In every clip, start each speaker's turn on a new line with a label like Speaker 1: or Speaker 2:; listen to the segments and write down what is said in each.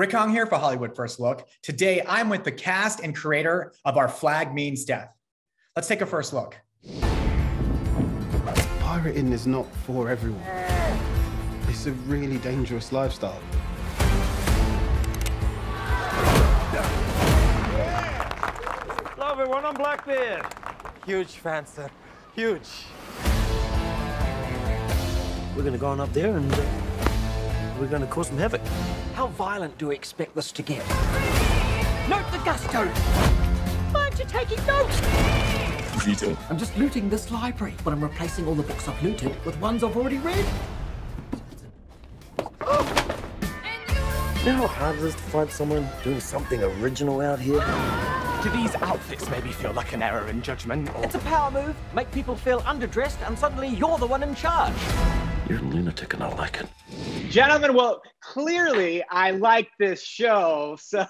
Speaker 1: Rick Hong here for Hollywood First Look. Today, I'm with the cast and creator of Our Flag Means Death. Let's take a first look.
Speaker 2: Pirating is not for everyone. It's a really dangerous lifestyle.
Speaker 3: Hello everyone, I'm Blackbeard. Huge fan, sir. Huge. We're gonna go on up there and we're gonna cause some havoc.
Speaker 4: How violent do we expect this to get? Note the gusto! Why aren't you taking notes?
Speaker 5: Vito.
Speaker 4: I'm just looting this library, but I'm replacing all the books I've looted with ones I've already read.
Speaker 3: You know how hard it is to find someone doing something original out here?
Speaker 6: Do these outfits maybe feel like an error in judgment? Or...
Speaker 4: It's a power move. Make people feel underdressed, and suddenly you're the one in charge.
Speaker 3: You're a lunatic and I like it.
Speaker 7: Gentlemen, well, clearly I like this show, so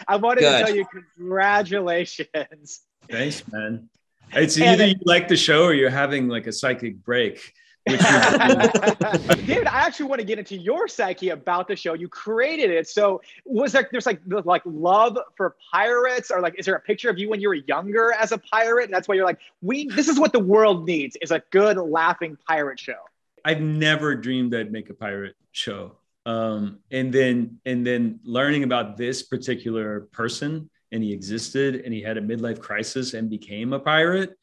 Speaker 7: I wanted to tell you congratulations.
Speaker 5: Thanks, man. It's either you like the show or you're having like a psychic break. Which
Speaker 7: David, I actually want to get into your psyche about the show. You created it, so was there's like love for pirates, or like is there a picture of you when you were younger as a pirate? And that's why you're like, this is what the world needs, is a good laughing pirate show.
Speaker 5: I've never dreamed I'd make a pirate show, and then learning about this particular person, and he existed, and he had a midlife crisis and became a pirate,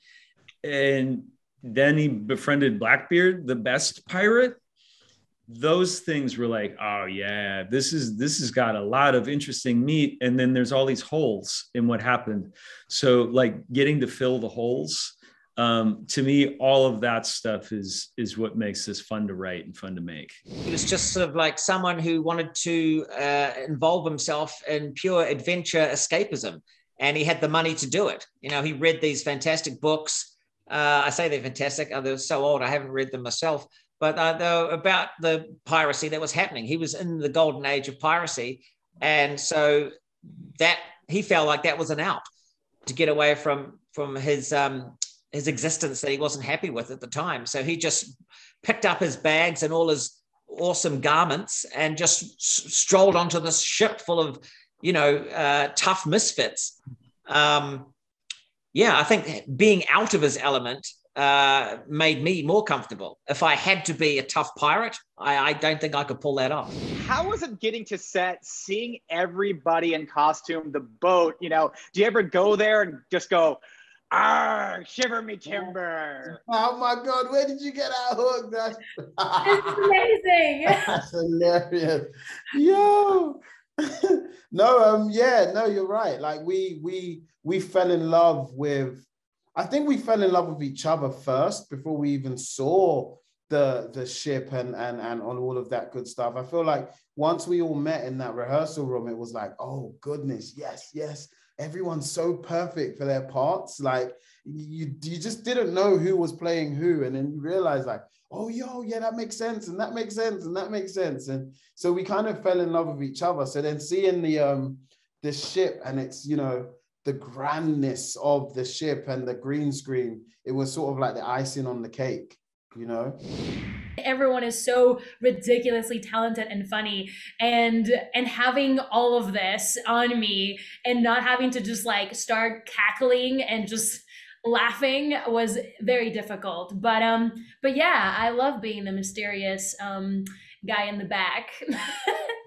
Speaker 5: and then he befriended Blackbeard, the best pirate. Those things were like, oh yeah, this has got a lot of interesting meat. And then there's all these holes in what happened. So like getting to fill the holes, to me, all of that stuff is what makes this fun to write and fun to make.
Speaker 8: He was just sort of like someone who wanted to involve himself in pure adventure escapism. And he had the money to do it. You know, he read these fantastic books. I say they're fantastic. They're so old, I haven't read them myself. But they're about the piracy that was happening. He was in the golden age of piracy. And so that he felt like that was an out to get away from his existence that he wasn't happy with at the time. So he just picked up his bags and all his awesome garments and just strolled onto this ship full of, tough misfits. Yeah, I think being out of his element made me more comfortable. If I had to be a tough pirate, I don't think I could pull that off.
Speaker 7: How was it getting to set, seeing everybody in costume, the boat, do you ever go there and just go, "Arr, shiver me timber"?
Speaker 2: Oh my God, where did you get that hook? That's
Speaker 9: amazing.
Speaker 2: That's hilarious. Yo. No, you're right. Like we fell in love with, I think we fell in love with each other first before we even saw the ship and on all of that good stuff. I feel like once we all met in that rehearsal room, it was like, oh goodness, yes. Everyone's so perfect for their parts. Like you just didn't know who was playing who. And then you realize like, oh, yeah, that makes sense. And that makes sense. And that makes sense. And so we kind of fell in love with each other. So then seeing the ship and it's, the grandness of the ship and the green screen, it was sort of like the icing on the cake,
Speaker 9: Everyone is so ridiculously talented and funny, and having all of this on me and not having to just like start cackling and just laughing was very difficult. But yeah, I love being the mysterious guy in the back.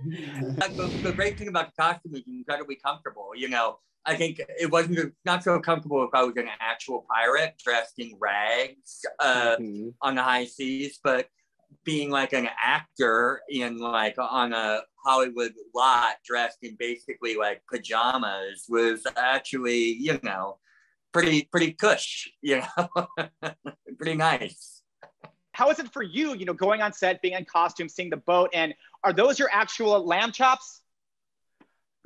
Speaker 10: The great thing about the costume is incredibly comfortable. I think it wasn't not so comfortable if I was an actual pirate dressed in rags on the high seas, but being like an actor in like on a Hollywood lot dressed in basically like pajamas was actually, pretty cush, pretty nice.
Speaker 7: How is it for you, going on set, being in costume, seeing the boat, and are those your actual lamb chops?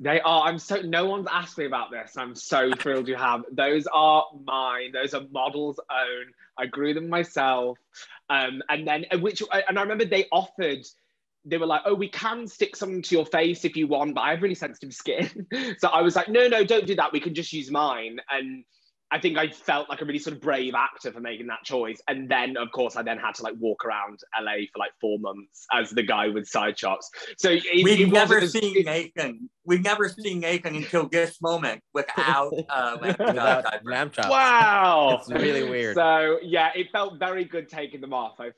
Speaker 11: They are. No one's asked me about this. I'm so thrilled you have. Those are mine. Those are models' own. I grew them myself. And I remember they were like, oh, we can stick something to your face if you want, but I have really sensitive skin. So I was like, no, don't do that. We can just use mine. And I think I felt like a really sort of brave actor for making that choice. And then, of course, I then had to like walk around LA for like 4 months as the guy with side shots. So
Speaker 10: we've never seen Nathan. We've never seen Nathan until this moment without
Speaker 12: lamb chops.
Speaker 11: Wow,
Speaker 12: it's really weird.
Speaker 11: So yeah, it felt very good taking them off. I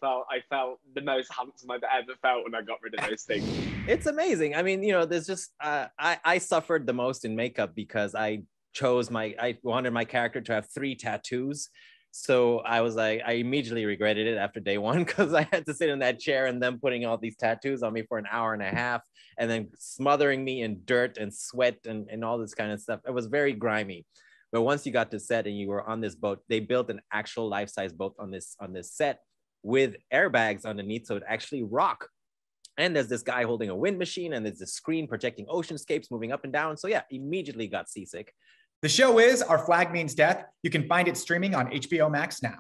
Speaker 11: felt the most handsome I've ever felt when I got rid of those things.
Speaker 12: It's amazing. I mean, you know, there's just I suffered the most in makeup because I wanted my character to have 3 tattoos. So I was like, I immediately regretted it after day 1 because I had to sit in that chair and them putting all these tattoos on me for an hour and a half and then smothering me in dirt and sweat and all this kind of stuff. It was very grimy. But once you got to set and you were on this boat, they built an actual life-size boat on this set with airbags underneath, so it actually rock. And there's this guy holding a wind machine and there's this screen projecting oceanscapes moving up and down. So yeah, immediately got seasick.
Speaker 1: The show is Our Flag Means Death. You can find it streaming on HBO Max now.